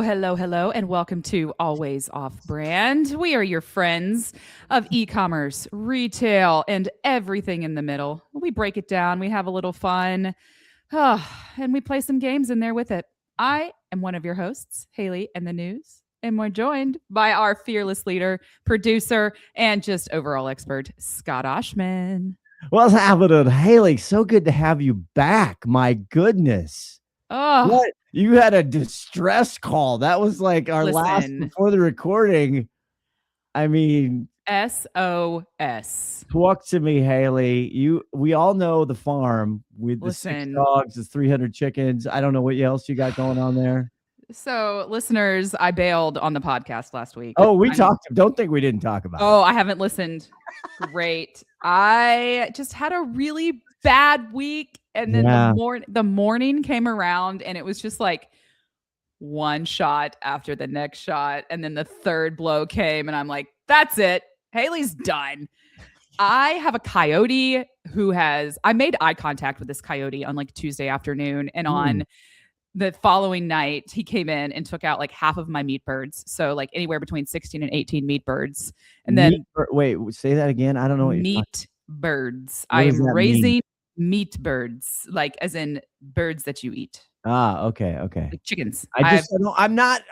Hello, and welcome to Always Off Brand. We are your friends of e-commerce, retail, and everything in the middle. We break it down, we have a little fun, and we play some games in there with it. I am one of your hosts, Haley, and the news, and we're joined by our fearless leader, producer, and just overall expert, Scott Oshman. What's happening, Haley? So good to have you back. My goodness. Oh, What? You had a distress call. That was like our last before the recording. I mean, SOS. talk to me, Haley. We all know the farm with the 6 dogs, the 300 chickens. I don't know what else you got going on there. So, listeners, I bailed on the podcast last week. Oh, we talked. Don't think we didn't talk about it. Oh, I haven't listened. Great. I just had a really bad week. And then the morning came around and it was just like one shot after the next shot. And then the third blow came and I'm like, that's it. Haley's done. I have a coyote I made eye contact with this coyote on like Tuesday afternoon. And on the following night, he came in and took out like half of my meat birds. So like anywhere between 16 and 18 meat birds. And then wait, say that again. I don't know what meat birds. I am raising meat birds, like as in birds that you eat. Okay. Like chickens. I'm not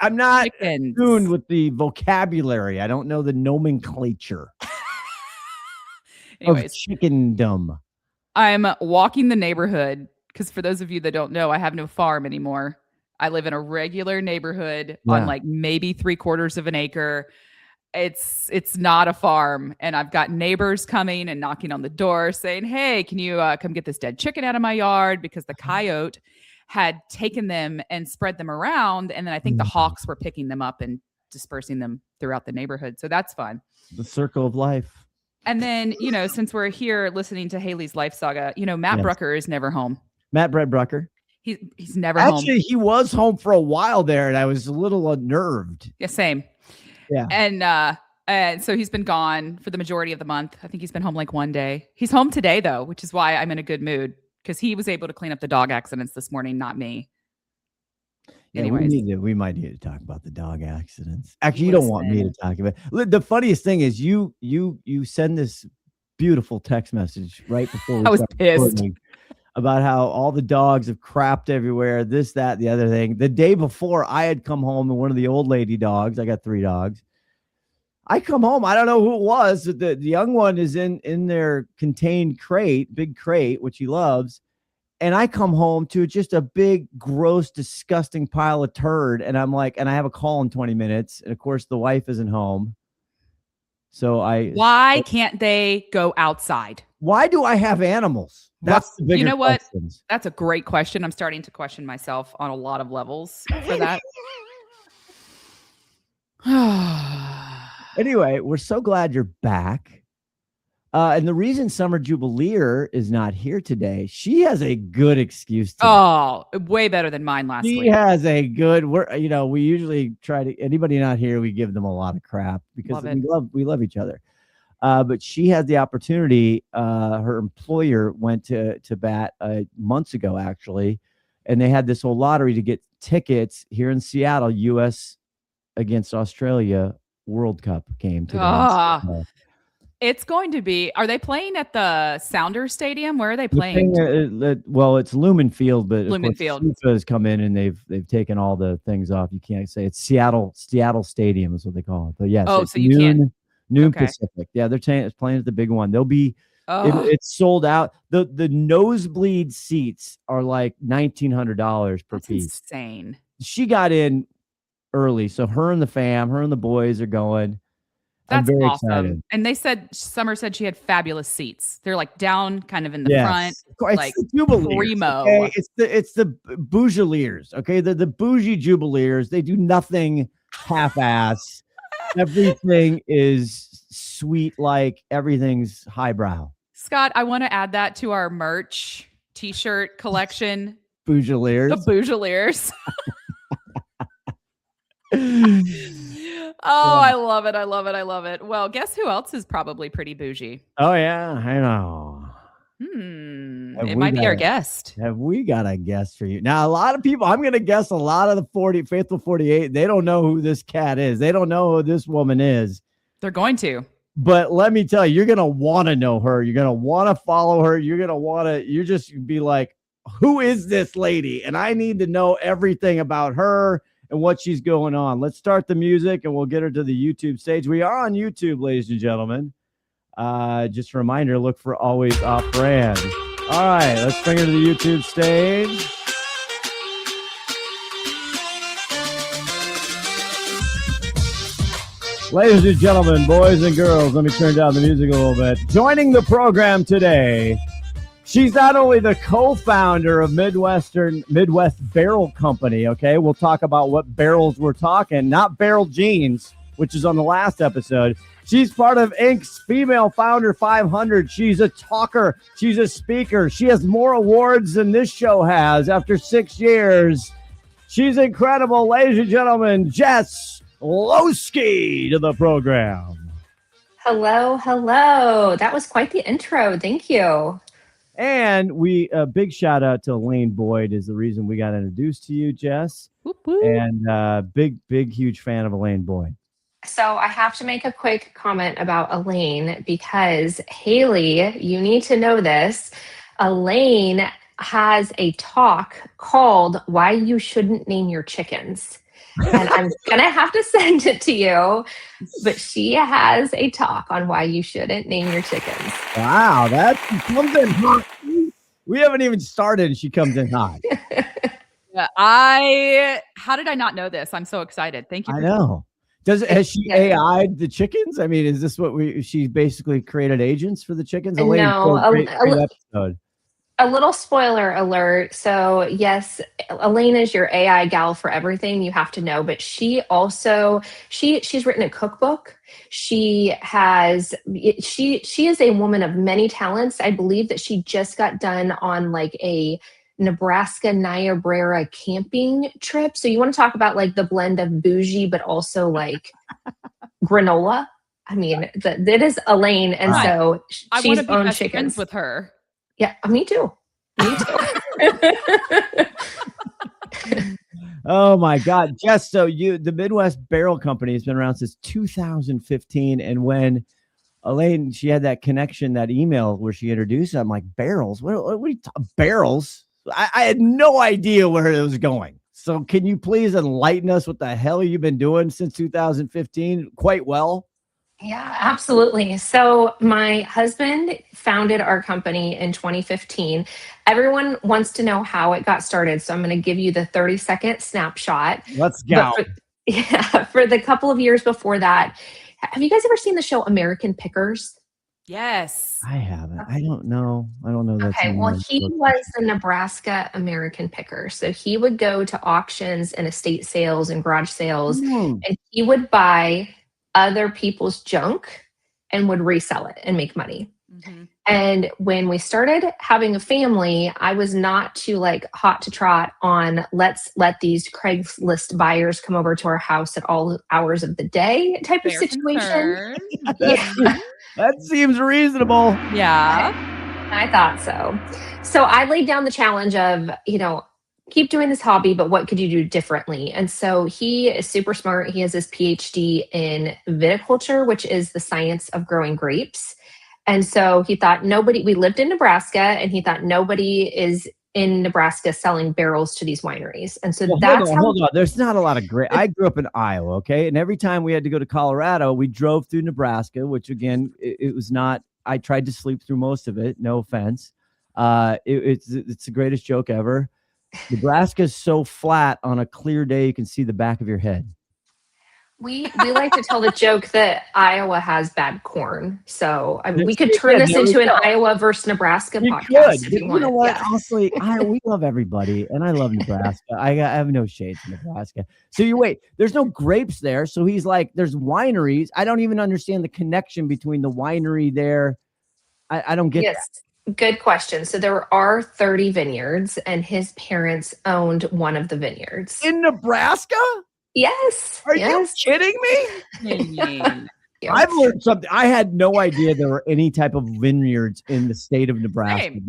tuned with the vocabulary. I don't know the nomenclature. Anyways, of chickendom. I'm walking the neighborhood because for those of you that don't know, I have no farm anymore. I live in a regular neighborhood on like maybe 3/4 of an acre. It's not a farm, and I've got neighbors coming and knocking on the door saying, hey, can you come get this dead chicken out of my yard? Because the coyote had taken them and spread them around. And then I think the hawks were picking them up and dispersing them throughout the neighborhood. So that's fun. The circle of life. And then, since we're here listening to Haley's life saga, Matt Brucker is never home. Matt Brett Brucker. He's never home. Actually, he was home for a while there, and I was a little unnerved. Yeah, same. Yeah. And so he's been gone for the majority of the month. I think he's been home like one day. He's home today, though, which is why I'm in a good mood because he was able to clean up the dog accidents this morning, not me. Yeah, we might need to talk about the dog accidents. Actually, you don't want me to talk about it. The funniest thing is you send this beautiful text message right before we I was pissed about how all the dogs have crapped everywhere, this, that, the other thing. The day before, I had come home and one of the old lady dogs, I got 3 dogs. I come home, I don't know who it was. The young one is in their contained crate, big crate, which he loves. And I come home to just a big, gross, disgusting pile of turd. And I'm like, and I have a call in 20 minutes. And of course, the wife isn't home. So why can't they go outside? Why do I have animals? That's the bigger questions. That's a great question. I'm starting to question myself on a lot of levels for that. Anyway, we're so glad you're back. And the reason Summer Jubileer is not here today, she has a good excuse. Way better than mine last week. She has a good. We usually try to anybody not here, we give them a lot of crap because we love each other. But she had the opportunity. Her employer went to bat months ago, actually, and they had this whole lottery to get tickets here in Seattle, U.S. against Australia World Cup game today. It's going to be. Are they playing at the Sounders Stadium? Where are they playing? Well, it's Lumen Field, but Lumen Field has come in and they've taken all the things off. You can't say it's Seattle Stadium is what they call it. But yes, so you can't. Noon Pacific. Yeah, they're playing at the big one. They'll be. It's sold out. The nosebleed seats are like $1,900 per piece. Insane. She got in early, so her and the boys are going. That's I'm very awesome. excited. And Summer said she had fabulous seats. They're like down kind of in the front. Like the Jubileers, primo. Okay? It's the Bougeliers. Okay. The bougie Jubileers. They do nothing half-ass. Everything is sweet, like everything's highbrow. Scott, I want to add that to our merch t-shirt collection. Bougeliers. The Bougeliers. I love it. Well, guess who else is probably pretty bougie? Oh, yeah, I know. It might be our guest. Have we got a guest for you? Now, a lot of people, I'm going to guess a lot of the Faithful 48, they don't know who this cat is. They don't know who this woman is. They're going to. But let me tell you, you're going to want to know her. You're going to want to follow her. You're just be like, who is this lady? And I need to know everything about her and what she's going on. Let's start the music and we'll get her to the YouTube stage. We are on YouTube, ladies and gentlemen. Just a reminder, look for Always Off Brand. All right, let's bring her to the YouTube stage. Ladies and gentlemen, boys and girls, let me turn down the music a little bit. Joining the program today, she's not only the co-founder of Midwest Barrel Company, okay? We'll talk about what barrels we're talking, not barrel jeans, which is on the last episode. She's part of Inc.'s Female Founder 500. She's a talker. She's a speaker. She has more awards than this show has after 6 years. She's incredible. Ladies and gentlemen, Jess Loseke to the program. Hello, hello. That was quite the intro. Thank you. And a big shout out to Elaine Boyd is the reason we got introduced to you, Jess. Whoop, whoop. And big, huge fan of Elaine Boyd. So I have to make a quick comment about Elaine because Haley, you need to know this. Elaine has a talk called Why You Shouldn't Name Your Chickens. And I'm going to have to send it to you. But she has a talk on why you shouldn't name your chickens. Wow, that comes in hot. We haven't even started and she comes in hot. How did I not know this? I'm so excited. Thank you. I know. Has she AI'd the chickens? I mean, is this what she basically created agents for the chickens? No, a little spoiler alert. So yes, Elaine is your AI gal for everything you have to know, but she also, she's written a cookbook. She is a woman of many talents. I believe that she just got done on like a Nebraska Niobrara camping trip. So you want to talk about like the blend of bougie, but also like granola. I mean, that is Elaine. And so I want to be best friends with her. Yeah, me too. Me too. Oh my God. Jess, so the Midwest Barrel Company has been around since 2015. And when Elaine, she had that connection, that email where she introduced, I'm like, barrels? What are you talking barrels? I had no idea where it was going. So can you please enlighten us what the hell you've been doing since 2015? Quite well. Yeah, absolutely. So my husband founded our company in 2015. Everyone wants to know how it got started. So I'm going to give you the 30-second snapshot. Let's go. For the couple of years before that, have you guys ever seen the show American Pickers? Yes. I haven't. I don't know. That. Okay. Well, he was the Nebraska American Picker. So he would go to auctions and estate sales and garage sales, and he would buy other people's junk and would resell it and make money. Mm-hmm. And when we started having a family, I was not too like hot to trot on let's let these Craigslist buyers come over to our house at all hours of the day type of situation. Yeah. That seems reasonable. Yeah. I thought so. So I laid down the challenge of, keep doing this hobby, but what could you do differently? And so he is super smart. He has his PhD in viticulture, which is the science of growing grapes. And so he thought we lived in Nebraska, and he thought nobody is in Nebraska selling barrels to these wineries. And so hold on. There's not a lot of grape. I grew up in Iowa. Okay. And every time we had to go to Colorado, we drove through Nebraska, which again, it was not, I tried to sleep through most of it. No offense. It's the greatest joke ever. Nebraska is so flat on a clear day, you can see the back of your head. We like to tell the joke that Iowa has bad corn. So I mean, we could turn this into an Iowa versus Nebraska podcast if you want. You know what? Yeah. Honestly, we love everybody, and I love Nebraska. I have no shade for Nebraska. So there's no grapes there. So he's like, there's wineries. I don't even understand the connection between the winery there. I don't get that. Good question. So there are 30 vineyards, and his parents owned one of the vineyards. In Nebraska? Yes. Are you kidding me? Yep. I've learned something. I had no idea there were any type of vineyards in the state of Nebraska. Same.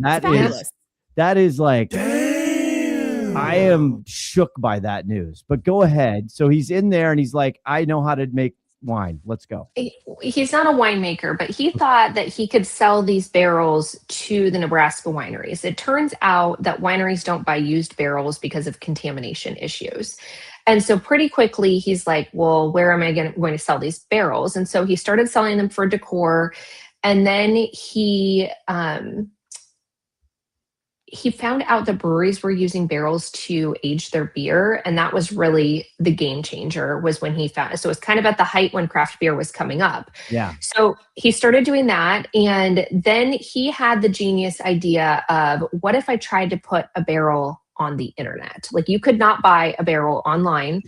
That is like, damn. I am shook by that news. But go ahead. So he's in there and he's like, I know how to make wine. Let's go. He's not a winemaker, but he thought that he could sell these barrels to the Nebraska wineries. It turns out that wineries don't buy used barrels because of contamination issues. And so pretty quickly, he's like, well, where am I going to sell these barrels? And so he started selling them for decor. And then he found out the breweries were using barrels to age their beer. And that was really the game changer, was when he found. So it was kind of at the height when craft beer was coming up. Yeah. So he started doing that. And then he had the genius idea of, what if I tried to put a barrel on the internet? Like, you could not buy a barrel online.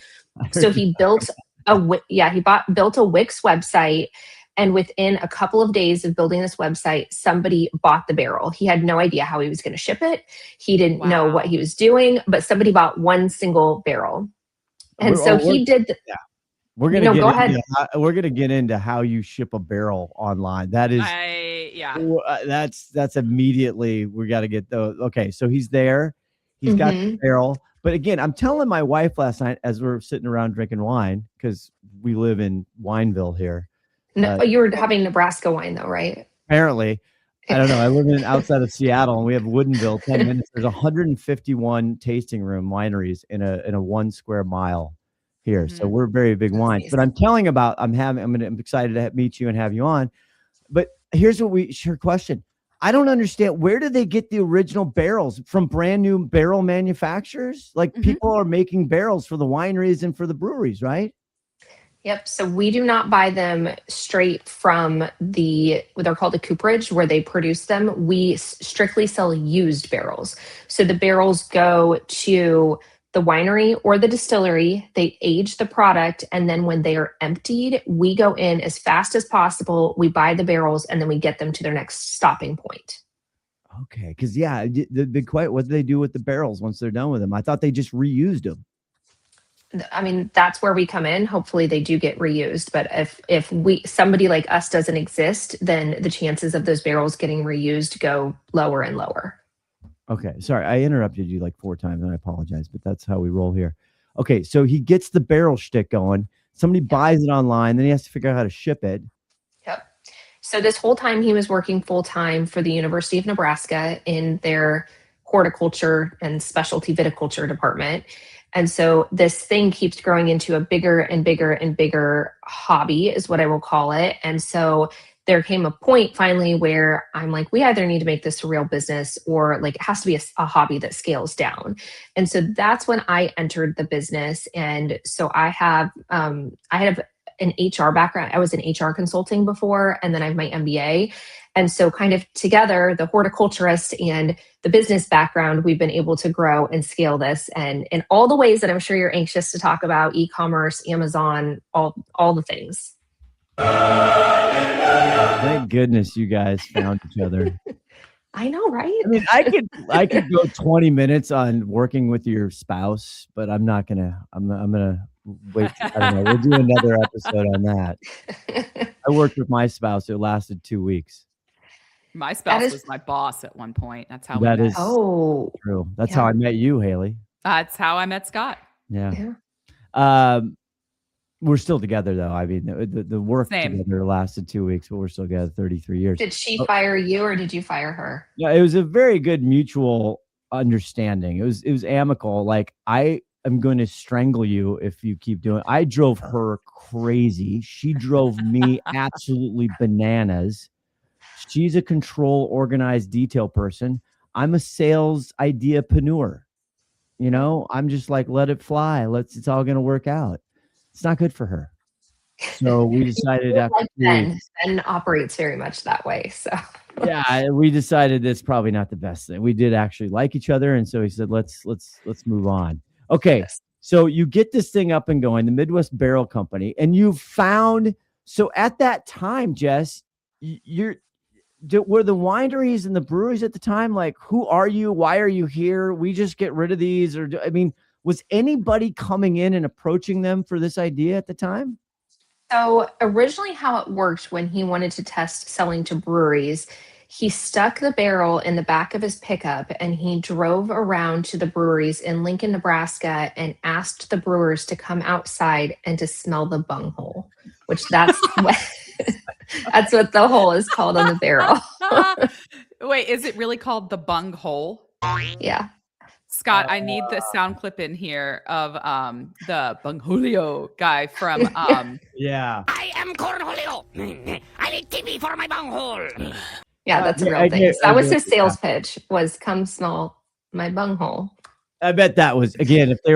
So he built built a Wix website. And within a couple of days of building this website, somebody bought the barrel. He had no idea how he was going to ship it. He didn't know what he was doing, but somebody bought one single barrel. And he did. We're gonna get into how you ship a barrel online. That is, that's immediately, we got to get those. Okay, so he's there. He's got the barrel. But again, I'm telling my wife last night as we're sitting around drinking wine, because we live in Wineville here. No, you were having Nebraska wine though, right? Apparently. I don't know. I live outside of Seattle, and we have Woodinville, 10 minutes. There's 151 tasting room wineries in a 1 square mile here. So we're very big wines. But I'm excited to meet you and have you on. But here's your question. I don't understand. Where do they get the original barrels? From brand new barrel manufacturers? Like, people are making barrels for the wineries and for the breweries, right? Yep. So we do not buy them straight from what they're called the cooperage, where they produce them. We strictly sell used barrels. So the barrels go to the winery or the distillery. They age the product. And then when they are emptied, we go in as fast as possible. We buy the barrels and then we get them to their next stopping point. Okay. Because, what do they do with the barrels once they're done with them? I thought they just reused them. I mean, that's where we come in. Hopefully they do get reused. But if somebody like us doesn't exist, then the chances of those barrels getting reused go lower and lower. Okay. Sorry, I interrupted you like 4 times and I apologize, but that's how we roll here. Okay. So he gets the barrel shtick going. Somebody buys it online, then he has to figure out how to ship it. Yep. So this whole time he was working full time for the University of Nebraska in their horticulture and specialty viticulture department. And so this thing keeps growing into a bigger and bigger and bigger hobby, is what I will call it. And so there came a point finally where I'm like, we either need to make this a real business, or like it has to be a hobby that scales down. And so that's when I entered the business. And so I have an HR background. I was in HR consulting before, and then I have my MBA. And so kind of together, the horticulturist and the business background, we've been able to grow and scale this. And in all the ways that I'm sure you're anxious to talk about: e-commerce, Amazon, all the things. Thank goodness you guys found each other. I know, right? I mean, I could go 20 minutes on working with your spouse, but I'm gonna wait. I don't know. We'll do another episode on that. I worked with my spouse. It lasted 2 weeks. My spouse was my boss at one point. That's how that we met. is true. That's how I met you, Haley. That's how I met Scott. Yeah. We're still together though. I mean, the work together lasted 2 weeks, but we're still together 33 years. Did she fire you, or did you fire her? Yeah, it was a very good mutual understanding. It was amicable. Like, I am going to strangle you if you keep doing it. I drove her crazy. She drove me absolutely bananas. She's a control, organized, detail person. I'm a sales ideapreneur. You know, I'm just like, let it fly. It's all going to work out. It's not good for her. So we decided after Ben operates very much that way. So yeah, we decided that's probably not the best thing. We did actually like each other, and so he said, let's move on. Okay, yes. So you get this thing up and going, the Midwest Barrel Company, and you found. So at that time, Jess, were the wineries and the breweries at the time like, who are you? Why are you here? We just get rid of these, was anybody coming in and approaching them for this idea at the time? So originally how it worked when he wanted to test selling to breweries, he stuck the barrel in the back of his pickup and he drove around to the breweries in Lincoln, Nebraska and asked the brewers to come outside and to smell the bunghole, which that's what that's what the hole is called on the barrel. Wait, is it really called the bung hole? Yeah. Scott, I need the sound clip in here of the Bunghulio guy from Yeah. I am Cornholio. I need TV for my bunghole. Yeah, that's a real thing. So that was his sales pitch, was come smell my bunghole. I bet that was, again, if they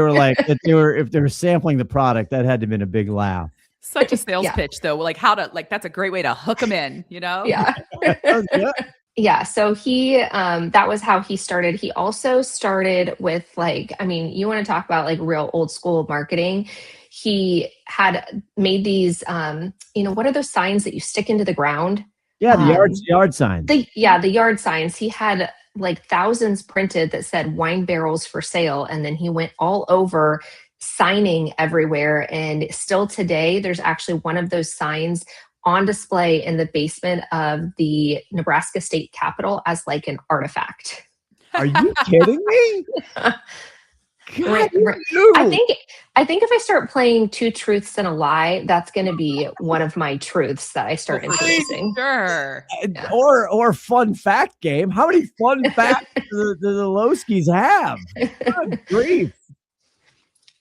were sampling the product, that had to have been a big laugh. Such a sales pitch though. Like that's a great way to hook them in, you know? Yeah. Yeah. So he, that was how he started. He also started with you want to talk about like real old school marketing. He had made these, what are those signs that you stick into the ground? Yeah. The yard signs. The yard signs. He had like thousands printed that said wine barrels for sale. And then he went all over signing everywhere. And still today, there's actually one of those signs on display in the basement of the Nebraska State Capitol as like an artifact. Are you kidding me? Right. I think if I start playing two truths and a lie, that's going to be one of my truths that I start introducing. Sure. Yeah. Or fun fact game. How many fun facts do the Losekes have? Good grief.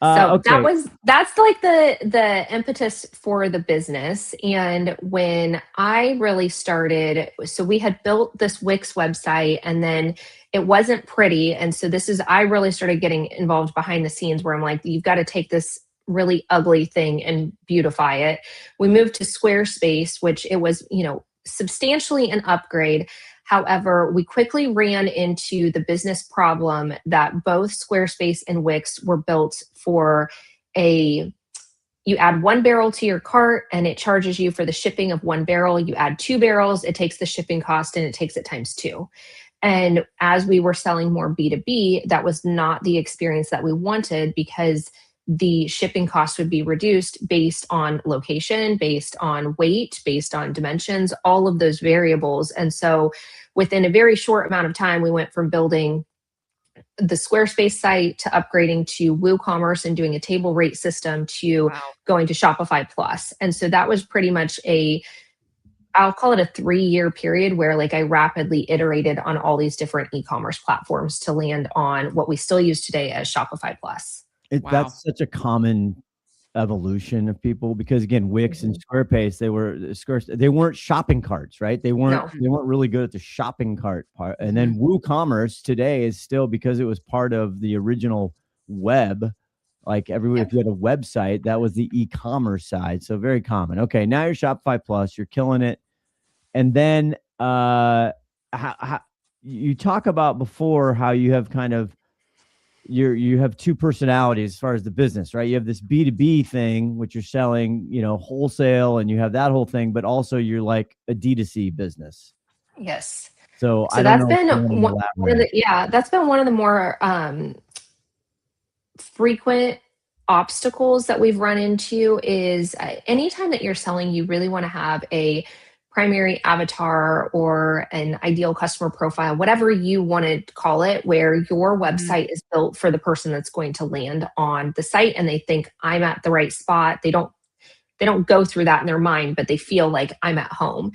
So okay. that's like the impetus for the business. And when I really started, so we had built this Wix website and then it wasn't pretty. And so I really started getting involved behind the scenes where I'm like, you've got to take this really ugly thing and beautify it. We moved to Squarespace, which it was, substantially an upgrade. However, we quickly ran into the business problem that both Squarespace and Wix were built for you add one barrel to your cart and it charges you for the shipping of one barrel. You add 2 barrels, it takes the shipping cost and it takes it times 2. And as we were selling more B2B, that was not the experience that we wanted because the shipping cost would be reduced based on location, based on weight, based on dimensions, all of those variables. And so within a very short amount of time, we went from building the Squarespace site to upgrading to WooCommerce and doing a table rate system to going to Shopify Plus. And so that was pretty much I'll call it a 3-year period where like I rapidly iterated on all these different e-commerce platforms to land on what we still use today as Shopify Plus. That's such a common evolution of people because again, Wix and Squarespace, they weren't shopping carts, right? They weren't really good at the shopping cart part. And then WooCommerce today is still, because it was part of the original web, like everyone, if you had a website, that was the e-commerce side. So very common. Okay, now you're Shopify Plus, you're killing it. And then how you talk about before how you have kind of you have two personalities as far as the business, right? You have this B2B thing, which you're selling, wholesale, and you have that whole thing, but also you're like a D2C business. Yes. So that's been that's been one of the more frequent obstacles that we've run into is anytime that you're selling, you really want to have a primary avatar or an ideal customer profile, whatever you want to call it, where your website is built for the person that's going to land on the site and they think I'm at the right spot. They don't go through that in their mind, but they feel like I'm at home.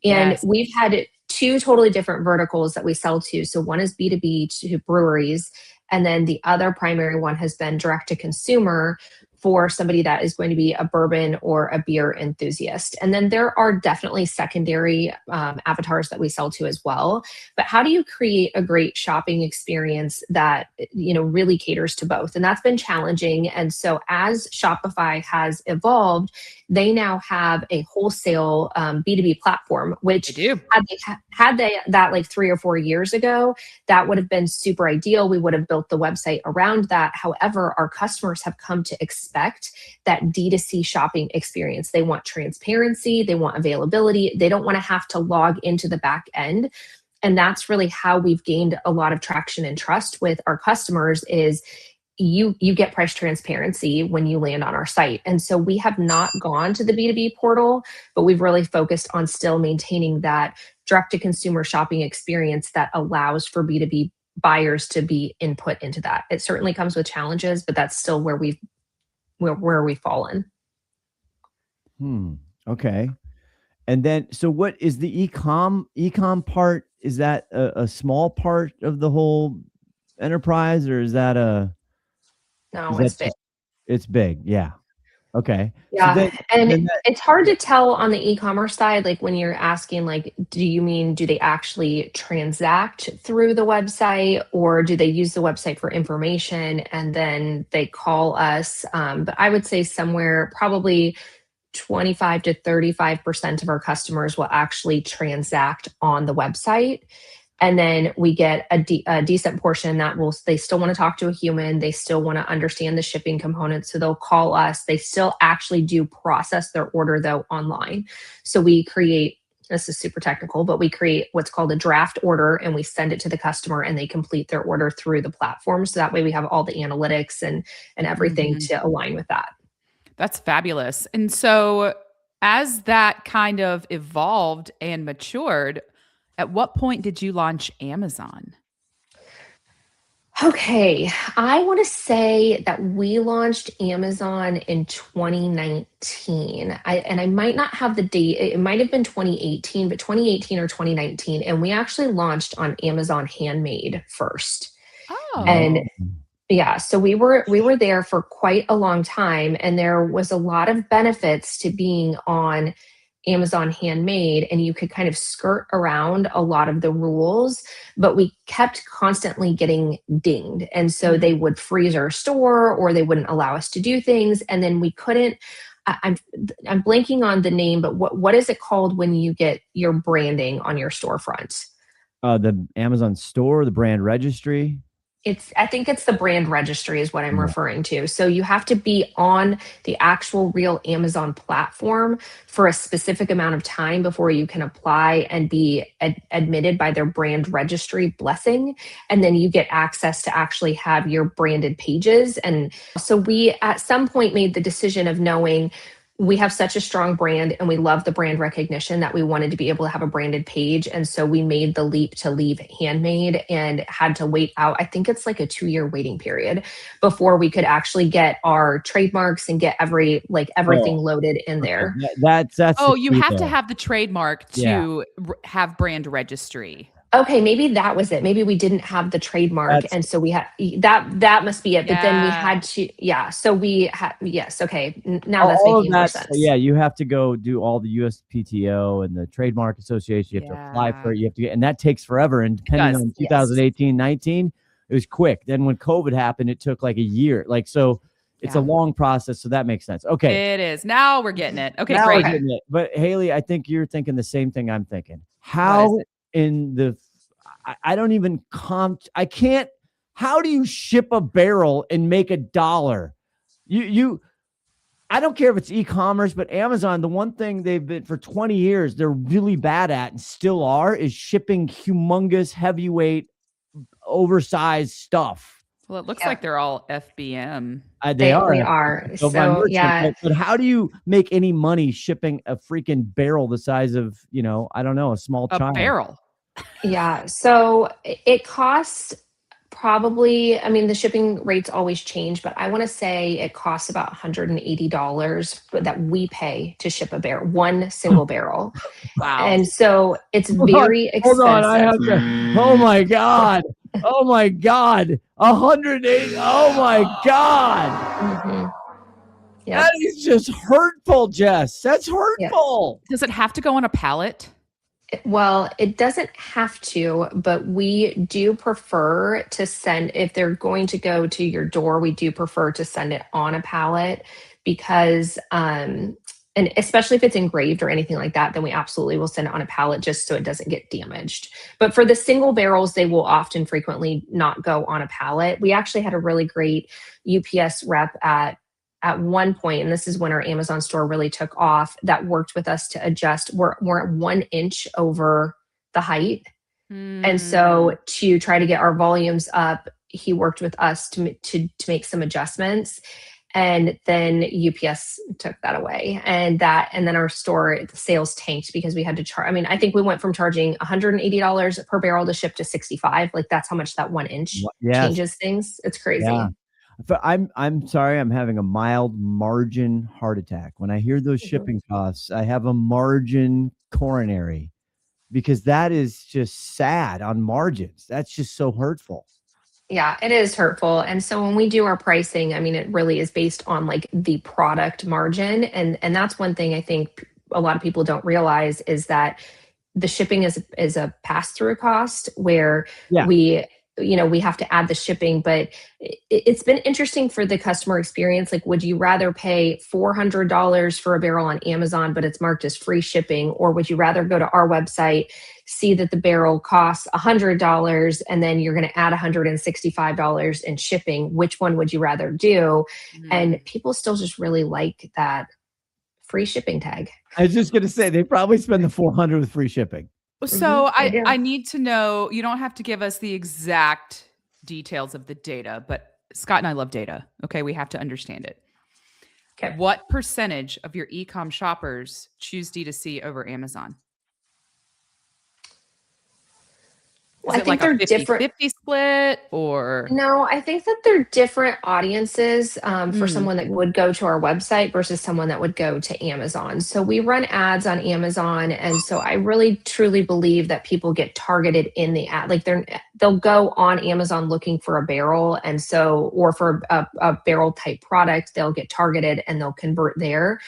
And we've had 2 totally different verticals that we sell to. So one is B2B to breweries, and then the other primary one has been direct to consumer for somebody that is going to be a bourbon or a beer enthusiast. And then there are definitely secondary avatars that we sell to as well. But how do you create a great shopping experience that, really caters to both? And that's been challenging. And so as Shopify has evolved, they now have a wholesale B2B platform, which had they that like 3 or 4 years ago, that would have been super ideal. We would have built the website around that. However, our customers have come to expect that D2C shopping experience. They want transparency, they want availability, they don't want to have to log into the back end. And that's really how we've gained a lot of traction and trust with our customers is you get price transparency when you land on our site. And so we have not gone to the B2B portal, but we've really focused on still maintaining that direct to consumer shopping experience that allows for B2B buyers to be input into that. It certainly comes with challenges, but that's still where we've fallen. Okay. And then, so what is the ecom part? Is that a small part of the whole enterprise, or is that No, it's big. It's big. Yeah. Okay. Yeah. It's hard to tell on the e-commerce side, like when you're asking, like, do they actually transact through the website, or do they use the website for information and then they call us? But I would say somewhere probably 25 to 35% of our customers will actually transact on the website. And then we get a decent portion that they still want to talk to a human. They still want to understand the shipping components. So they'll call us. They still actually do process their order though online. So we create, this is super technical, but we create what's called a draft order and we send it to the customer and they complete their order through the platform. So that way we have all the analytics and everything to align with that. That's fabulous. And so as that kind of evolved and matured, at what point did you launch Amazon? Okay, I want to say that we launched Amazon in 2019. I might not have the date. It might have been 2018, but 2018 or 2019. And we actually launched on Amazon Handmade first. Oh. And yeah, so we were there for quite a long time, and there was a lot of benefits to being on Amazon Handmade, and you could kind of skirt around a lot of the rules, but we kept constantly getting dinged. And so they would freeze our store or they wouldn't allow us to do things. And then we couldn't, I'm blanking on the name, but what is it called when you get your branding on your storefront? The Amazon store, the brand registry. I think it's the brand registry is what I'm referring to. So you have to be on the actual real Amazon platform for a specific amount of time before you can apply and be admitted by their brand registry blessing. And then you get access to actually have your branded pages. And so we at some point made the decision of knowing we have such a strong brand and we love the brand recognition that we wanted to be able to have a branded page. And so we made the leap to leave Handmade and had to wait out. I think it's like a 2-year waiting period before we could actually get our trademarks and get everything loaded in there. That's you have to have the trademark to have brand registry. Okay, maybe that was it. Maybe we didn't have the trademark, and so we had that must be it. But then we had to, so we had, yes, okay. Now that's making more sense. Yeah, you have to go do all the USPTO and the Trademark Association. You have to apply for it. You have to get, and that takes forever. And depending on 2018, 19, it was quick. Then when COVID happened, it took like a year. So it's a long process. So that makes sense. Okay. It is. Now we're getting it. Okay, now great. We're getting it. But Haley, I think you're thinking the same thing I'm thinking. How I don't even I can't, how do you ship a barrel and make $1? I don't care if it's e-commerce, but Amazon, the one thing they've been for 20 years, they're really bad at and still are, is shipping humongous, heavyweight, oversized stuff. Well, it looks like they're all FBM. They are. So yeah. But how do you make any money shipping a freaking barrel the size of, I don't know, a small child? A barrel. Yeah. So it costs probably, the shipping rates always change, but I want to say it costs about $180 that we pay to ship a barrel, one single barrel. Wow. And so it's very expensive. Hold on, I have to, oh my God. Oh my God. 180. Oh my God. Mm-hmm. Yep. That is just hurtful, Jess. That's hurtful. Does it have to go on a pallet? Well, it doesn't have to, but we do prefer to send, if they're going to go to your door, we do prefer to send it on a pallet because, and especially if it's engraved or anything like that, then we absolutely will send it on a pallet just so it doesn't get damaged. But for the single barrels, they will frequently not go on a pallet. We actually had a really great UPS rep at one point, and this is when our Amazon store really took off, that worked with us to adjust. We're at 1 inch over the height. And so to try to get our volumes up, he worked with us to make some adjustments. And then UPS took that away, and then our store sales tanked because we had to charge. I mean, I think we went from charging $180 per barrel to ship to 65. Like that's how much that 1 inch changes things. It's crazy. Yeah. But I'm sorry, I'm having a mild margin heart attack. When I hear those shipping costs, I have a margin coronary, because that is just sad on margins. That's just so hurtful. Yeah, it is hurtful. And so when we do our pricing, I mean, it really is based on like the product margin. And that's one thing I think a lot of people don't realize is that the shipping is a pass-through cost where we have to add the shipping. But it's been interesting for the customer experience. Like, would you rather pay $400 for a barrel on Amazon, but it's marked as free shipping? Or would you rather go to our website, see that the barrel costs $100, and then you're going to add $165 in shipping? Which one would you rather do? Mm-hmm. And people still just really like that free shipping tag. I was just going to say, they probably spend the $400 with free shipping. So I need to know, you don't have to give us the exact details of the data, but Scott and I love data. Okay. We have to understand it. Okay. What percentage of your e-com shoppers choose D2C over Amazon? Is I it think like they're a 50, different. 50 split or? No, I think that they're different audiences for someone that would go to our website versus someone that would go to Amazon. So we run ads on Amazon. And so I really truly believe that people get targeted in the ad. Like they'll go on Amazon looking for a barrel. And so, or for a barrel type product, they'll get targeted and they'll convert there.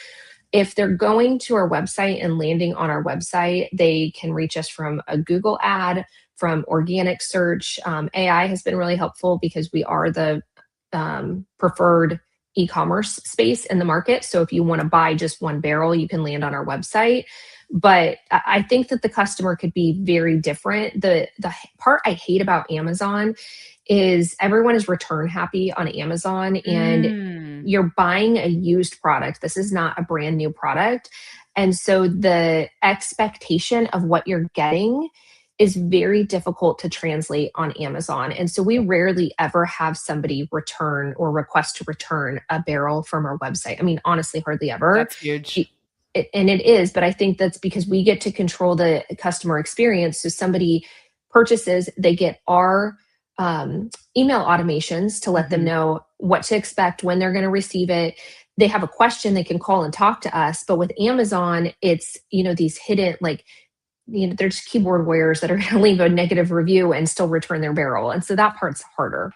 If they're going to our website and landing on our website, they can reach us from a Google ad, from organic search. AI has been really helpful because we are the preferred e-commerce space in the market. So if you want to buy just one barrel, you can land on our website. But I think that the customer could be very different. The part I hate about Amazon is everyone is return happy on Amazon, and you're buying a used product. This is not a brand new product. And so the expectation of what you're getting is very difficult to translate on Amazon. And so we rarely ever have somebody return or request to return a barrel from our website. I mean, honestly, hardly ever. That's huge. And it is, but I think that's because we get to control the customer experience. So somebody purchases, they get our email automations to let them know what to expect, when they're going to receive it. They have a question, they can call and talk to us. But with Amazon, it's, these hidden, they're just keyboard warriors that are going to leave a negative review and still return their barrel. And so that part's harder.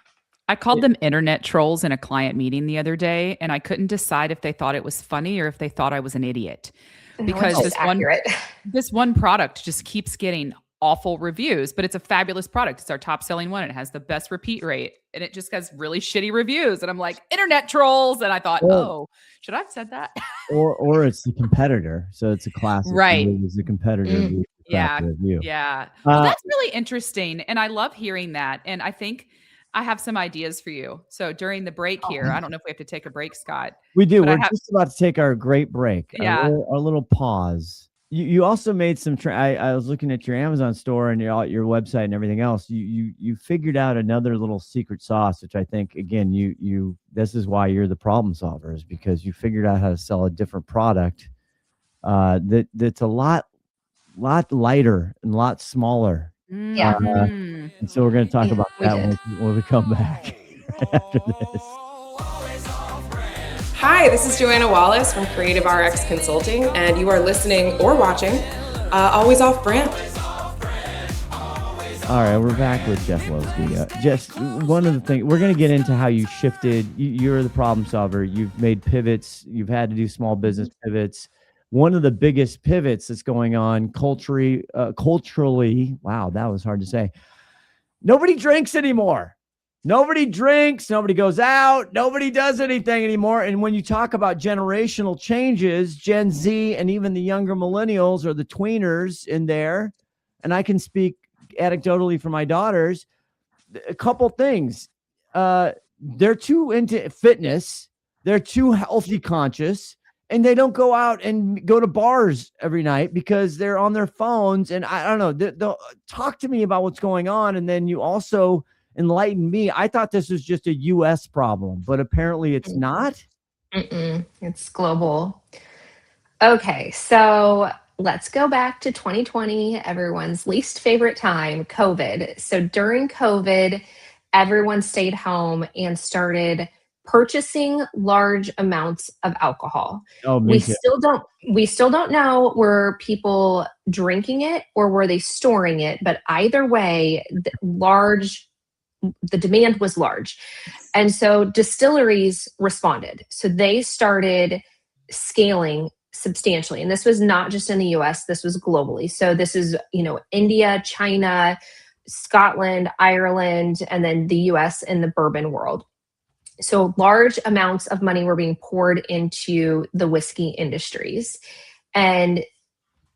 I called them internet trolls in a client meeting the other day, and I couldn't decide if they thought it was funny or if they thought I was an idiot. Because this one product just keeps getting awful reviews, but it's a fabulous product. It's our top selling one. It has the best repeat rate, and it just has really shitty reviews. And I'm like, internet trolls. And I thought, should I have said that? or it's the competitor. So it's a classic. Right. It's the competitor. Yeah. Well, that's really interesting. And I love hearing that. And I think I have some ideas for you. So during the break here, I don't know if we have to take a break, Scott. We do. We're just about to take our great break. Yeah. Our little pause. You also made some. I was looking at your Amazon store and your website and everything else. You figured out another little secret sauce, which I think, again, this is why you're the problem solver, is because you figured out how to sell a different product that's a lot lighter and a lot smaller. Yeah. And so we're going to talk about that when we come back after this. Hi, this is Joanna Wallace from Creative RX Consulting, and you are listening or watching Always Off Brand. All right, we're back with Jeff Loseke. Jess, one of the things, we're going to get into how you shifted. You're the problem solver. You've made pivots. You've had to do small business pivots. One of the biggest pivots that's going on culturally, wow, that was hard to say. Nobody drinks anymore. Nobody drinks. Nobody goes out. Nobody does anything anymore. And when you talk about generational changes, Gen Z and even the younger millennials or the tweeners in there, and I can speak anecdotally for my daughters, a couple things. They're too into fitness. They're too healthy conscious. And they don't go out and go to bars every night because they're on their phones. And I don't know, they'll talk to me about what's going on. And then you also, enlighten me. I thought this was just a U.S. problem, but apparently it's not. It's global. Okay, so let's go back to 2020, everyone's least favorite time, COVID. So during COVID, everyone stayed home and started purchasing large amounts of alcohol. Oh, we still don't know, were people drinking it or were they storing it, but either way, the demand was large. And so distilleries responded. So they started scaling substantially. And this was not just in the US, this was globally. So this is, India, China, Scotland, Ireland, and then the US and the bourbon world. So large amounts of money were being poured into the whiskey industries. And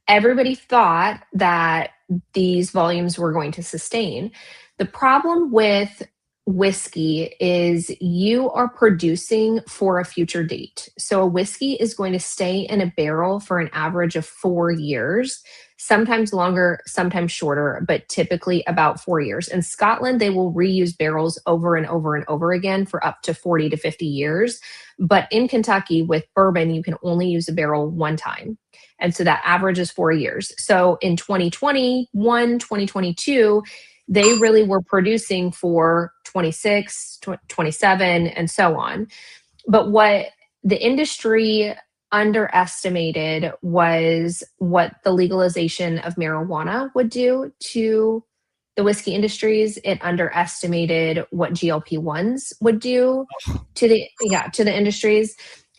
everybody thought that these volumes were going to sustain. The problem with whiskey is you are producing for a future date. So a whiskey is going to stay in a barrel for an average of 4 years, sometimes longer, sometimes shorter, but typically about 4 years. In Scotland, they will reuse barrels over and over and over again for up to 40 to 50 years. But in Kentucky, with bourbon, you can only use a barrel one time. And so that average is 4 years. So in 2021, 2022, they really were producing for 26, 27, and so on. But what the industry underestimated was what the legalization of marijuana would do to the whiskey industries. It underestimated what GLP-1s would do to the industries.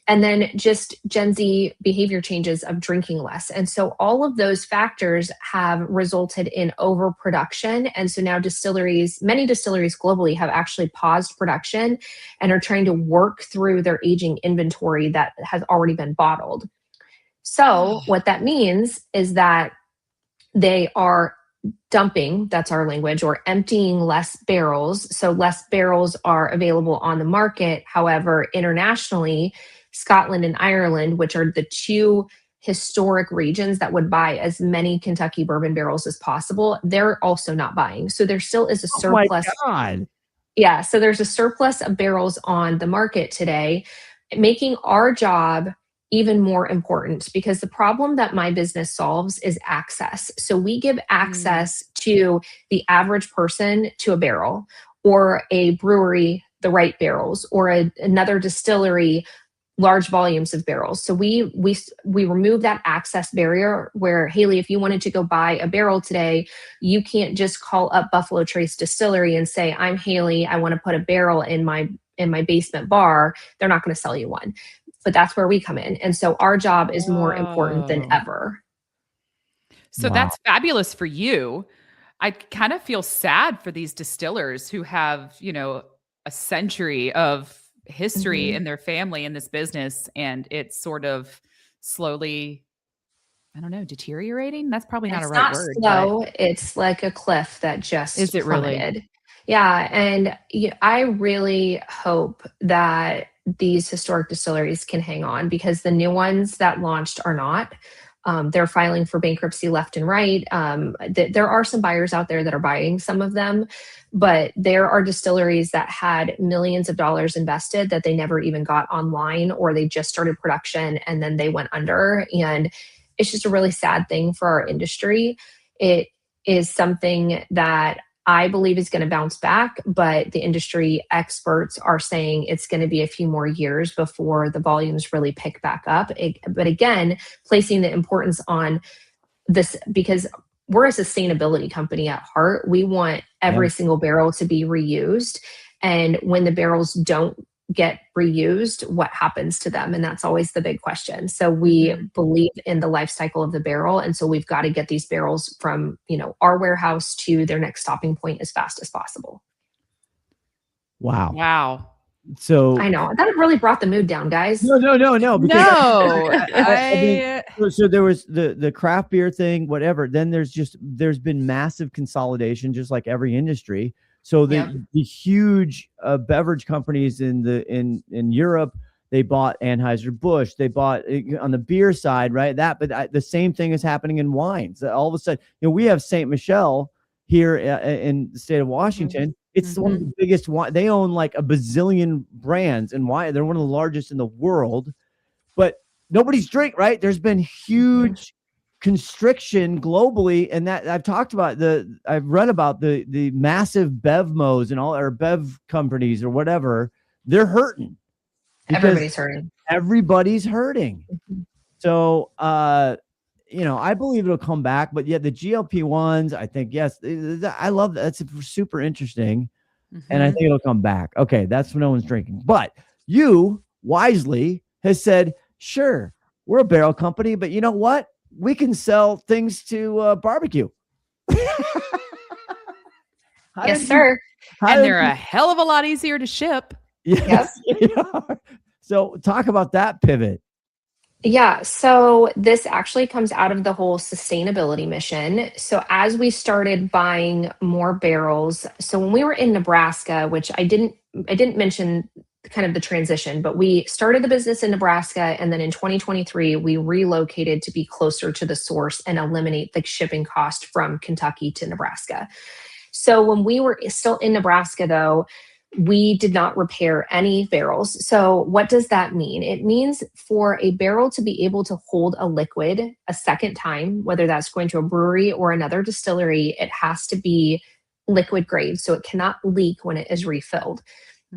And then just Gen Z behavior changes of drinking less. And so all of those factors have resulted in overproduction. And so now many distilleries globally have actually paused production and are trying to work through their aging inventory that has already been bottled. So what that means is that they are dumping, that's our language, or emptying less barrels. So less barrels are available on the market. However, internationally, Scotland and Ireland, which are the two historic regions that would buy as many Kentucky bourbon barrels as possible, they're also not buying. So there still is a surplus. Oh my God. Yeah, so there's a surplus of barrels on the market today, making our job even more important, because the problem that my business solves is access. So we give access to the average person to a barrel, or a brewery the right barrels, or another distillery large volumes of barrels. So we remove that access barrier where, Haley, if you wanted to go buy a barrel today, you can't just call up Buffalo Trace Distillery and say, I'm Haley, I want to put a barrel in my basement bar. They're not going to sell you one. But that's where we come in. And so our job is more important than ever. So that's fabulous for you. I kind of feel sad for these distillers who have, a century of history in their family in this business, and it's sort of slowly, I don't know, deteriorating. That's probably not a right word. Slow. It's like a cliff that just is it plummeted. Really? Yeah. And I really hope that these historic distilleries can hang on, because the new ones that launched are not. They're filing for bankruptcy left and right. There are some buyers out there that are buying some of them, but there are distilleries that had millions of dollars invested that they never even got online, or they just started production and then they went under. And it's just a really sad thing for our industry. It is something that I believe is going to bounce back, but the industry experts are saying it's going to be a few more years before the volumes really pick back up. But again, placing the importance on this, because we're a sustainability company at heart. We want every single barrel to be reused. And when the barrels don't get reused, what happens to them? And that's always the big question. So we believe in the life cycle of the barrel. And so we've got to get these barrels from, our warehouse to their next stopping point as fast as possible. Wow. So I know that really brought the mood down, guys. No. So there was the craft beer thing, whatever. Then there's been massive consolidation, just like every industry. So the huge beverage companies in Europe, they bought Anheuser-Busch. They bought on the beer side, right? But the same thing is happening in wines. All of a sudden, we have Saint Michel here in the state of Washington. It's one of the biggest wine. They own like a bazillion brands and wine. They're one of the largest in the world, but nobody's drink, right? There's been huge constriction globally. And that I've talked about I've read about the massive BevMos and all, or Bev companies or whatever. They're hurting. Everybody's hurting. Everybody's hurting. So, I believe it'll come back, but the GLP-1s, I think, yes, I love that. That's super interesting. And I think it'll come back. Okay. That's when no one's drinking, but you wisely has said, sure, we're a barrel company, but you know what? We can sell things to barbecue. Yes, sir. And they're a hell of a lot easier to ship. Yes. So talk about that pivot. Yeah, so this actually comes out of the whole sustainability mission. So as we started buying more barrels, so when we were in Nebraska, which I didn't mention kind of the transition, but we started the business in Nebraska, and then in 2023 we relocated to be closer to the source and eliminate the shipping cost from Kentucky to Nebraska. So when we were still in Nebraska, though, we did not repair any barrels. So what does that mean? It means for a barrel to be able to hold a liquid a second time, whether that's going to a brewery or another distillery, it has to be liquid grade. So it cannot leak when it is refilled.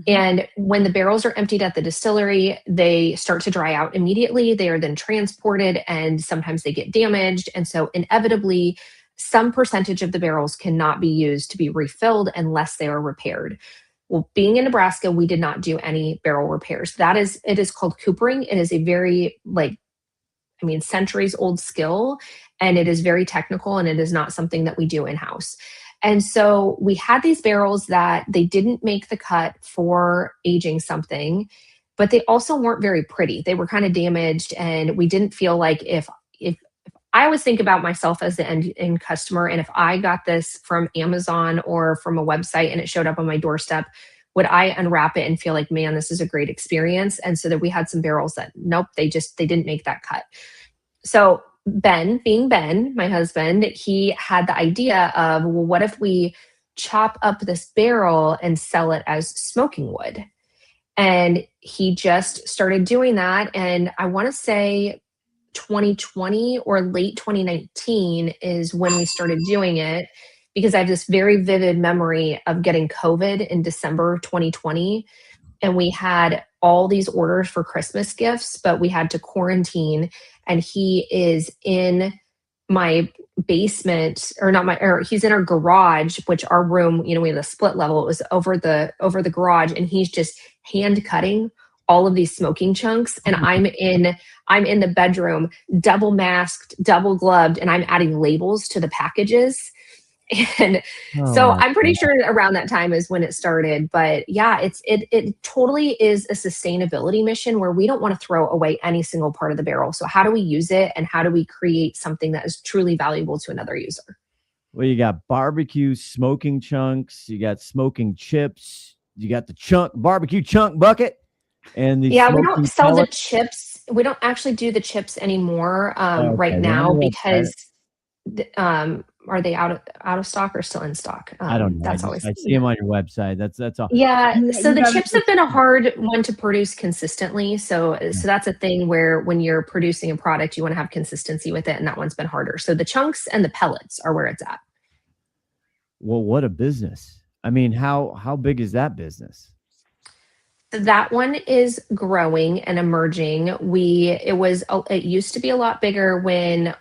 And when the barrels are emptied at the distillery, they start to dry out immediately. They are then transported, and sometimes they get damaged. And so inevitably, some percentage of the barrels cannot be used to be refilled unless they are repaired. Well, being in Nebraska, we did not do any barrel repairs. It is called coopering. It is a very centuries old skill, and it is very technical, and it is not something that we do in-house. And so we had these barrels that they didn't make the cut for aging something, but they also weren't very pretty. They were kind of damaged, and we didn't feel like if I always think about myself as the end customer, and if I got this from Amazon or from a website and it showed up on my doorstep, would I unwrap it and feel like, man, this is a great experience? And so that we had some barrels that, nope, they didn't make that cut. So Ben, my husband, he had the idea of, well, what if we chop up this barrel and sell it as smoking wood? And he just started doing that. And I want to say 2020 or late 2019 is when we started doing it, because I have this very vivid memory of getting COVID in December 2020. And we had all these orders for Christmas gifts, but we had to quarantine. And he is in my basement, he's in our garage, which our room, we have a split level. It was over the garage, and he's just hand cutting all of these smoking chunks. And I'm in the bedroom, double masked, double gloved, and I'm adding labels to the packages. And so I'm pretty sure around that time is when it started. But yeah, it totally is a sustainability mission where we don't want to throw away any single part of the barrel. So how do we use it, and how do we create something that is truly valuable to another user? Well, you got barbecue smoking chunks, you got smoking chips, you got the barbecue chunk bucket. And we don't sell the chips. We don't actually do the chips anymore right now because are they out of stock or still in stock? I don't know. I see them on your website. That's all. Yeah. So the chips have been a hard one to produce consistently. So that's a thing where when you're producing a product, you want to have consistency with it, and that one's been harder. So the chunks and the pellets are where it's at. Well, what a business! I mean, how big is that business? That one is growing and emerging. It used to be a lot bigger when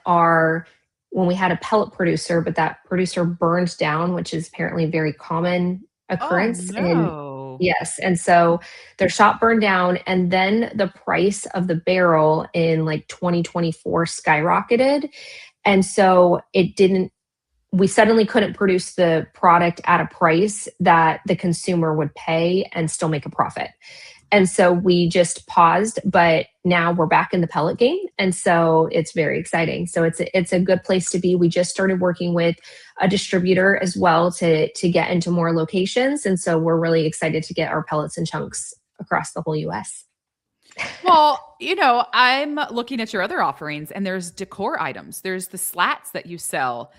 we had a pellet producer, but that producer burned down, which is apparently a very common occurrence. Oh, no. Yes. And so their shop burned down, and then the price of the barrel in 2024 skyrocketed. And so we suddenly couldn't produce the product at a price that the consumer would pay and still make a profit. And so we just paused, but now we're back in the pellet game. And so it's very exciting. So it's a good place to be. We just started working with a distributor as well to get into more locations. And so we're really excited to get our pellets and chunks across the whole US. Well, I'm looking at your other offerings, and there's decor items. There's the slats that you sell,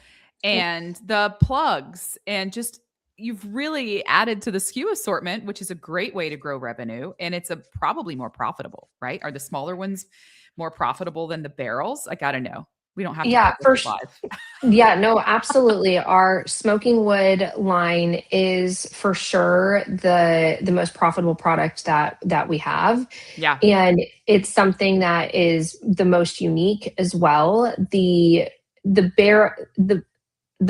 and the plugs, and just you've really added to the SKU assortment, which is a great way to grow revenue. And it's probably more profitable, right? Are the smaller ones more profitable than the barrels? I got to know. We don't have to Yeah, put this live. Yeah, no, absolutely. Our smoking wood line is for sure the most profitable product that we have. Yeah. And it's something that is the most unique as well. The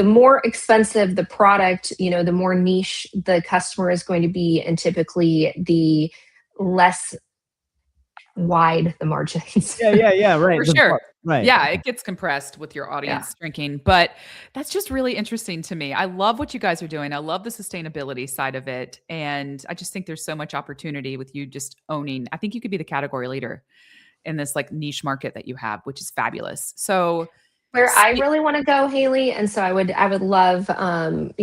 more expensive the product, the more niche the customer is going to be, and typically the less wide the margins. Yeah, right. For sure. Right. Yeah, it gets compressed with your audience drinking, but that's just really interesting to me. I love what you guys are doing. I love the sustainability side of it. And I just think there's so much opportunity with you just owning. I think you could be the category leader in this like niche market that you have, which is fabulous. So where I really want to go, Haley, and so I would love, for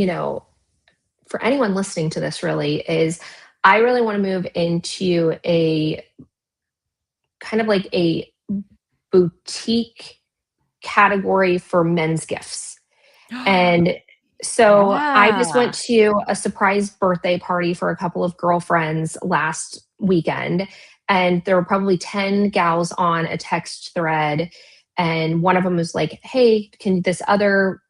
anyone listening to this, really, is I really want to move into a kind of like a boutique category for men's gifts. And so I just went to a surprise birthday party for a couple of girlfriends last weekend, and there were probably 10 gals on a text thread. And one of them was like, hey, can this other,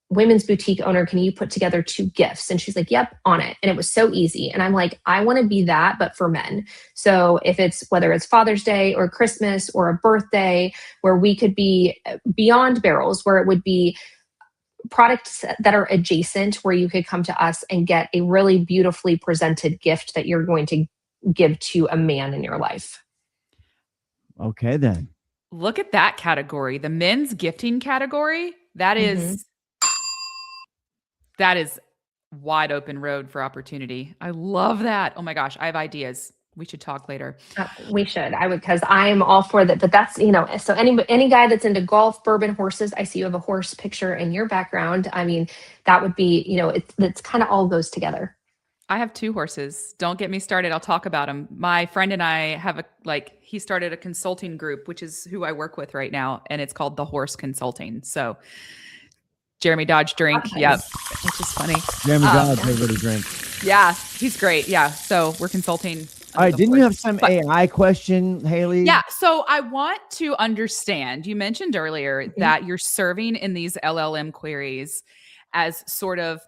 women's boutique owner, can you put together 2 gifts? And she's like, yep, on it. And it was so easy. And I'm like, I want to be that, but for men. So whether it's Father's Day or Christmas or a birthday, where we could be beyond barrels, where it would be products that are adjacent, where you could come to us and get a really beautifully presented gift that you're going to give to a man in your life. Okay, then. Look at that category. The men's gifting category. That is wide open road for opportunity. I love that. Oh my gosh, I have ideas. We should talk later. We should. I would, because I am all for that. But that's, so any guy that's into golf, bourbon, horses, I see you have a horse picture in your background. I mean, that would be, it's kind of all goes together. I have 2 horses. Don't get me started. I'll talk about them. My friend and I have he started a consulting group, which is who I work with right now. And it's called The Horse Consulting. So Jeremy Dodge drink. Nice. Yep. Which is funny. Jeremy Dodge, everybody drink. Yeah. He's great. Yeah. So we're consulting. All right. Didn't you have some AI question, Haley? Yeah. So I want to understand, you mentioned earlier that you're serving in these LLM queries as sort of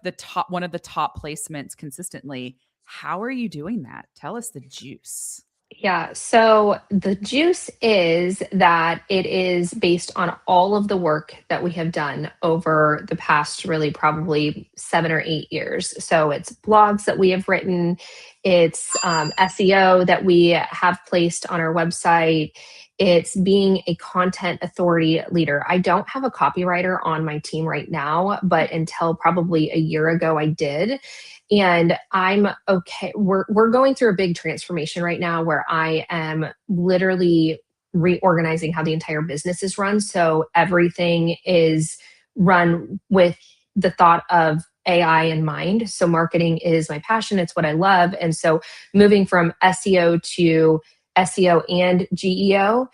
one of the top placements consistently. How are you doing that? Tell us the juice. Yeah. So the juice is that it is based on all of the work that we have done over the past really probably 7 or 8 years. So it's blogs that we have written. It's SEO that we have placed on our website. It's being a content authority leader. I don't have a copywriter on my team right now, but until probably a year ago, I did. And I'm okay. We're going through a big transformation right now where I am literally reorganizing how the entire business is run. So everything is run with the thought of AI in mind. So marketing is my passion. It's what I love. And so moving from SEO to SEO and GEO,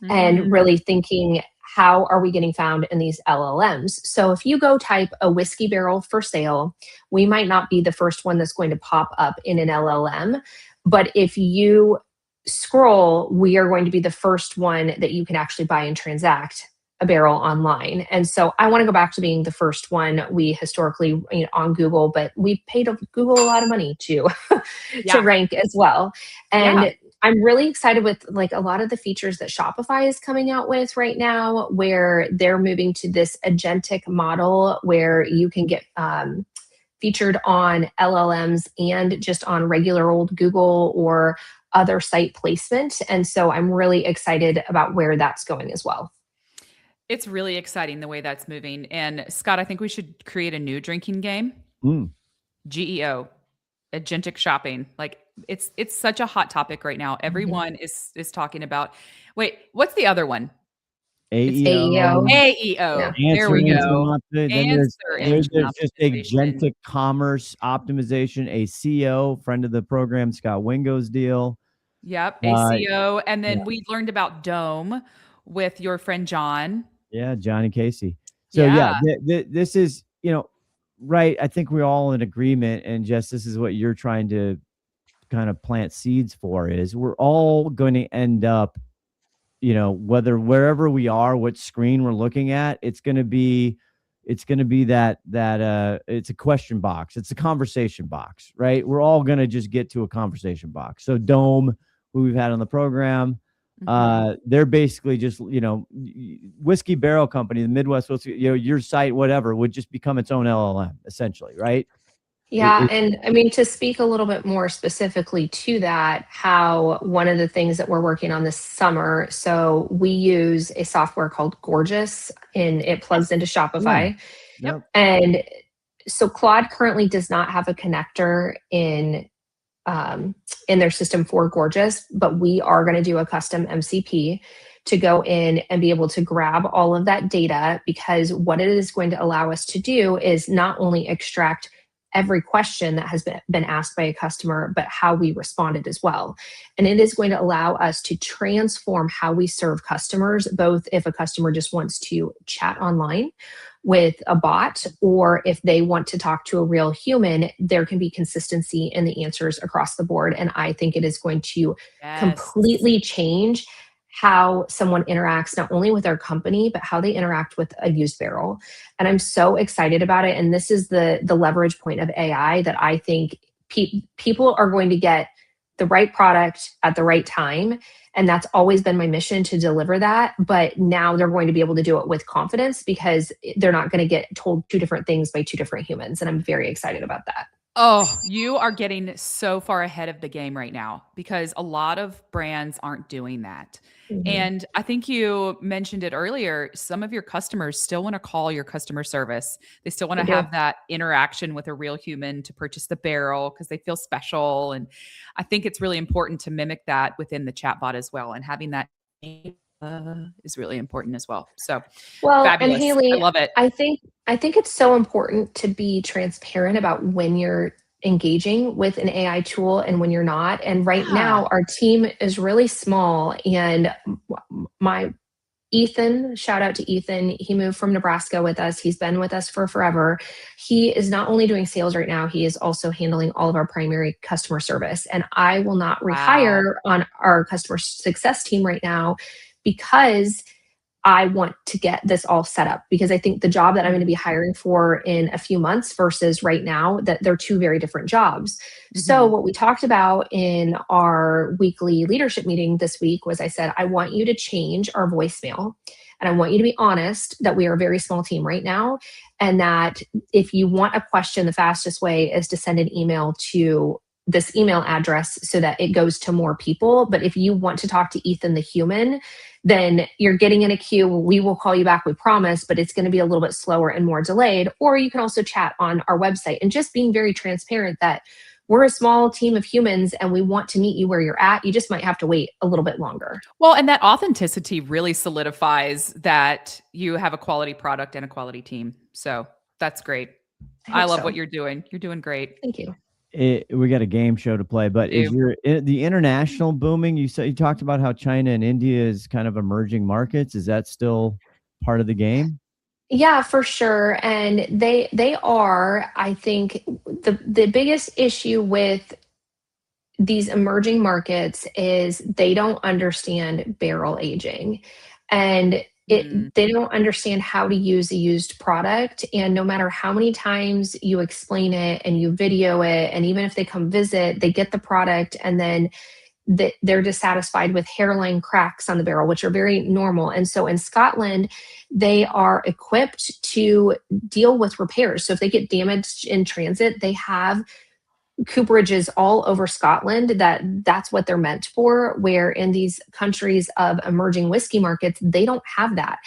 and really thinking, how are we getting found in these LLMs? So if you go type a whiskey barrel for sale, we might not be the first one that's going to pop up in an LLM. But if you scroll, we are going to be the first one that you can actually buy and transact a barrel online. And so I want to go back to being the first one. We historically, on Google, but we paid Google a lot of money to rank as well. And I'm really excited with a lot of the features that Shopify is coming out with right now, where they're moving to this agentic model where you can get featured on LLMs and just on regular old Google or other site placement. And so I'm really excited about where that's going as well. It's really exciting the way that's moving. And Scott, I think we should create a new drinking game. GEO, agentic shopping. It's such a hot topic right now. Everyone is talking about. Wait, what's the other one? AEO. AEO. Yeah. There we go. There's just agentic commerce optimization, ACO, friend of the program, Scott Wingo's deal. Yep, ACO. And then we learned about Dome with your friend John. Yeah, Johnny Casey. So this is, right. I think we're all in agreement. And Jess, this is what you're trying to kind of plant seeds for, is we're all going to end up, wherever we are, what screen we're looking at, it's going to be that it's a question box. It's a conversation box, right? We're all going to just get to a conversation box. So Dome, who we've had on the program, they're basically just, whiskey barrel company, the Midwest whiskey, your site, whatever, would just become its own LLM essentially, right? Yeah. And I mean, to speak a little bit more specifically to that, how one of the things that we're working on this summer, so we use a software called Gorgeous, and it plugs into Shopify. Yep. And so Claude currently does not have a connector in their system for Gorgeous, but we are going to do a custom MCP to go in and be able to grab all of that data, because what it is going to allow us to do is not only extract every question that has been asked by a customer, but how we responded as well. And it is going to allow us to transform how we serve customers, both if a customer just wants to chat online with a bot, or if they want to talk to a real human, there can be consistency in the answers across the board. And I think it is going to completely change how someone interacts, not only with our company, but how they interact with a used barrel. And I'm so excited about it. And this is the leverage point of AI that I think people are going to get the right product at the right time. And that's always been my mission, to deliver that. But now they're going to be able to do it with confidence, because they're not going to get told two different things by two different humans. And I'm very excited about that. Oh, you are getting so far ahead of the game right now, because a lot of brands aren't doing that. And I think you mentioned it earlier. Some of your customers still want to call your customer service. They still want to have that interaction with a real human to purchase the barrel, because they feel special. And I think it's really important to mimic that within the chatbot as well. And having that is really important as well. So, fabulous. And Haley, I love it. I think it's so important to be transparent about when you're engaging with an AI tool and when you're not. And right now, our team is really small. And my Ethan, shout out to Ethan. He moved from Nebraska with us. He's been with us for forever. He is not only doing sales right now, he is also handling all of our primary customer service. And I will not rehire on our customer success team right now, because I want to get this all set up, because I think the job that I'm going to be hiring for in a few months versus right now, that they're two very different jobs. So what we talked about in our weekly leadership meeting this week was, I said, I want you to change our voicemail, and I want you to be honest that we are a very small team right now. And that if you want a question, the fastest way is to send an email to this email address so that it goes to more people. But if you want to talk to Ethan, the human, then you're getting in a queue. We will call you back, we promise, but it's going to be a little bit slower and more delayed. Or you can also chat on our website, and just being very transparent that we're a small team of humans and we want to meet you where you're at. You just might have to wait a little bit longer. Well, and that authenticity really solidifies that you have a quality product and a quality team. So that's great. I love what you're doing. You're doing great. Thank you. We got a game show to play, but is the international booming? You talked about how China and India is kind of emerging markets. Is that still part of the game? Yeah, for sure. And they are. I think the biggest issue with these emerging markets is they don't understand barrel aging, and they don't understand how to use a used product. And no matter how many times you explain it and you video it, and even if they come visit, they get the product and then they're dissatisfied with hairline cracks on the barrel, which are very normal. And so in Scotland, they are equipped to deal with repairs. So if they get damaged in transit, they have cooperages all over Scotland that's what they're meant for, where in these countries of emerging whiskey markets, they don't have that.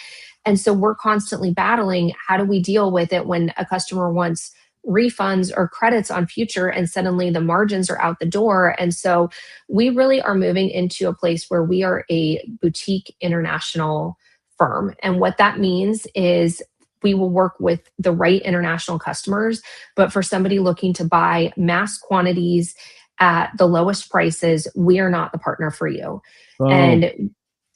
And so we're constantly battling, how do we deal with it when a customer wants refunds or credits on future and suddenly the margins are out the door. And so we really are moving into a place where we are a boutique international firm. And what that means is we will work with the right international customers, but for somebody looking to buy mass quantities at the lowest prices, we are not the partner for you. And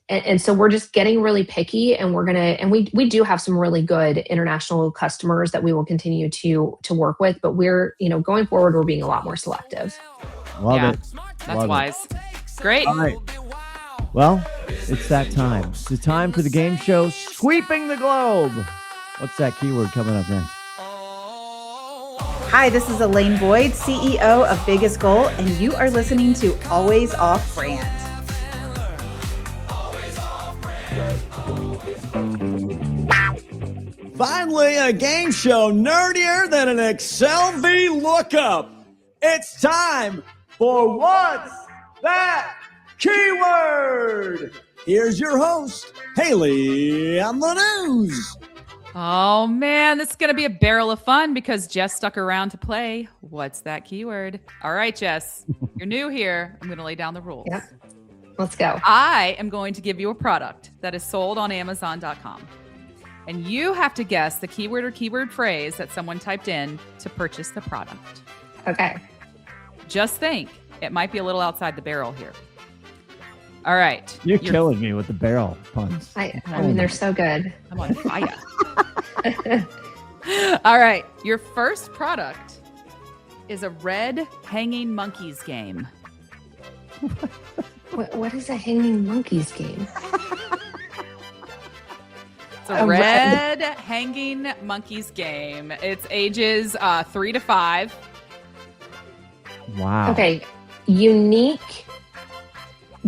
And so we're just getting really picky, and we do have some really good international customers that we will continue to work with, but we're, going forward, we're being a lot more selective. Love it. That's wise. Great. All right. Well, it's that time. It's the time for the game show, Sweeping the Globe. What's that keyword coming up next? Hi, this is Elaine Boyd, CEO of Biggest Goal, and you are listening to Always Off Brand. Finally, a game show nerdier than an Excel V lookup. It's time for What's That Keyword? Here's your host, Haley on the news. Oh, man, this is going to be a barrel of fun because Jess stuck around to play What's That Keyword? All right, Jess, you're new here. I'm going to lay down the rules. Yep. Let's go. I am going to give you a product that is sold on Amazon.com. And you have to guess the keyword or keyword phrase that someone typed in to purchase the product. Okay. Just think, it might be a little outside the barrel here. All right. You're killing me with the barrel puns. I mean, they're so good. I'm on fire. All right. Your first product is a red hanging monkeys game. What is a hanging monkeys game? It's a red hanging monkeys game. It's ages 3 to 5. Wow. Okay. Unique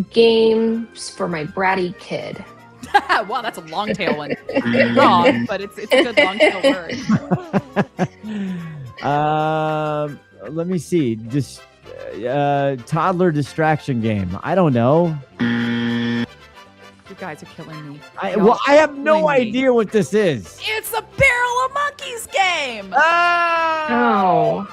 games for my bratty kid. Wow, that's a long tail one. Wrong, but it's a good long tail word. Let me see. Just toddler distraction game. I don't know. You guys are killing me. I have no idea what this is. It's a barrel of monkeys game. Oh.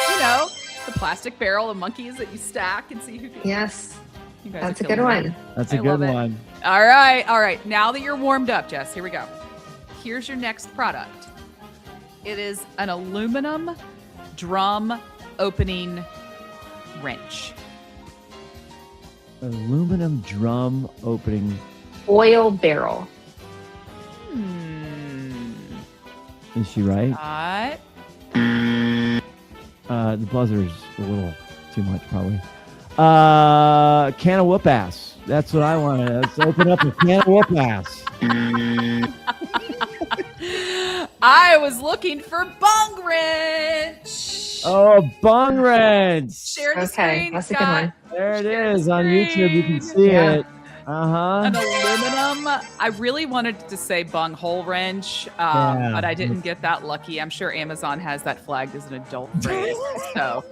You know, the plastic barrel of monkeys that you stack and see who can. Yes. You guys That's are a good killing me. one. That's a I good love it. one. All right. Now that you're warmed up, Jess, here we go. Here's your next product. It is an aluminum drum opening wrench. Aluminum drum opening. Oil barrel. Is she right? The buzzer's a little too much, probably. Can of whoop ass. That's what I wanted. Let's open up a can of whoop ass. I was looking for bung wrench. Oh, bung wrench. Share the screen. That's a good one. There it is on YouTube. You can see it. An aluminum. I really wanted to say bung hole wrench, but I didn't get that lucky. I'm sure Amazon has that flagged as an adult phrase. So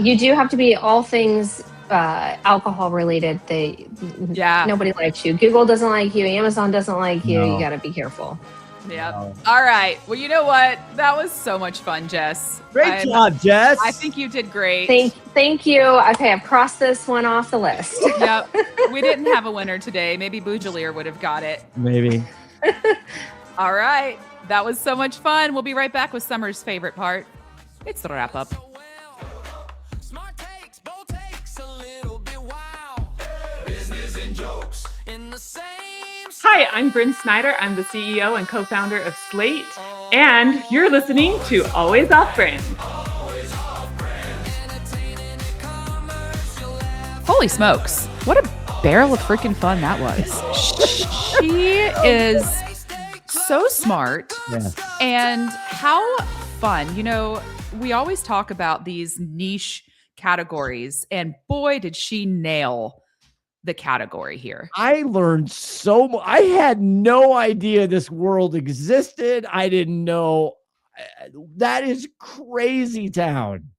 you do have to be all things alcohol related. Nobody likes you. Google doesn't like you. Amazon doesn't like you. No. You got to be careful. Yep. All right. Well, you know what? That was so much fun, Jess. Great job, Jess. I think you did great. Thank you. Okay, I've crossed this one off the list. Yep. We didn't have a winner today. Maybe Boujalier would have got it. Maybe. All right. That was so much fun. We'll be right back with Summer's favorite part. It's the wrap up. Smart takes, bold takes, a little bit wild. Business and jokes in the same. Hi, I'm Bryn Snyder. I'm the CEO and co-founder of Slate, and you're listening to Always Off Brand. Holy smokes. What a barrel of freaking fun that was. She is so smart. Yes. And how fun. You know, we always talk about these niche categories, and boy, did she nail the category here. I learned so much. I had no idea this world existed. I didn't know. That is crazy town.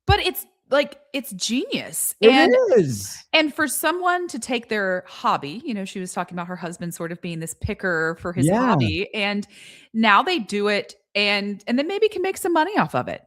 But it's genius. It is. And for someone to take their hobby, you know, she was talking about her husband sort of being this picker for his hobby, and now they do it and then maybe can make some money off of it.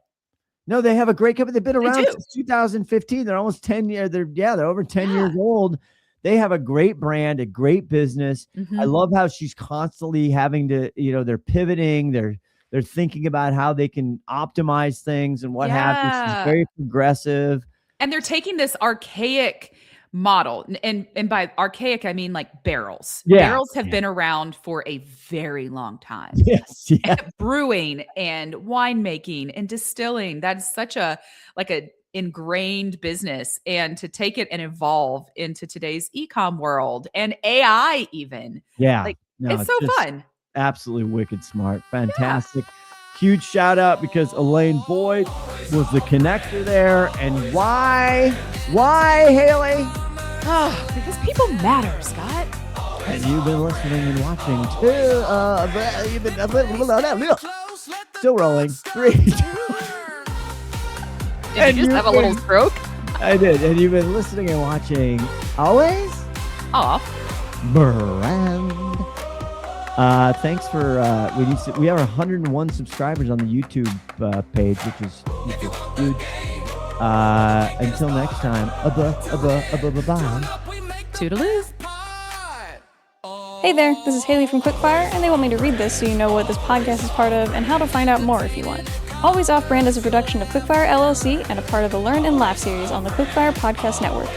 No, they have a great company. They've been around since 2015. They're almost 10 years. They're over 10 years old. They have a great brand, a great business. Mm-hmm. I love how she's constantly having to, they're pivoting. They're thinking about how they can optimize things and what have you. She's very progressive. And they're taking this archaic model, and by archaic I mean like barrels. Barrels have been around for a very long time. Yes. Brewing and winemaking and distilling, that's such a ingrained business, and to take it and evolve into today's e-com world and AI even. It's so fun. Absolutely wicked smart. Fantastic. Huge shout out, because Elaine Boyd was the connector there. And why, Haley? Because people matter, Scott. And you've been listening and watching too. Still rolling. 3, 2. Did you just have a little stroke? I did. And you've been listening and watching Always Off Brand. Thanks for we have 101 subscribers on the YouTube page, which is huge. Until next time, bye. Toodaloo. Hey there, this is Haley from Quickfire, and they want me to read this so you know what this podcast is part of and how to find out more if you want. Always Off Brand is a production of Quickfire LLC and a part of the Learn and Laugh series on the Quickfire Podcast Network.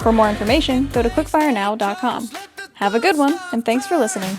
For more information, go to quickfirenow.com. Have a good one, and thanks for listening.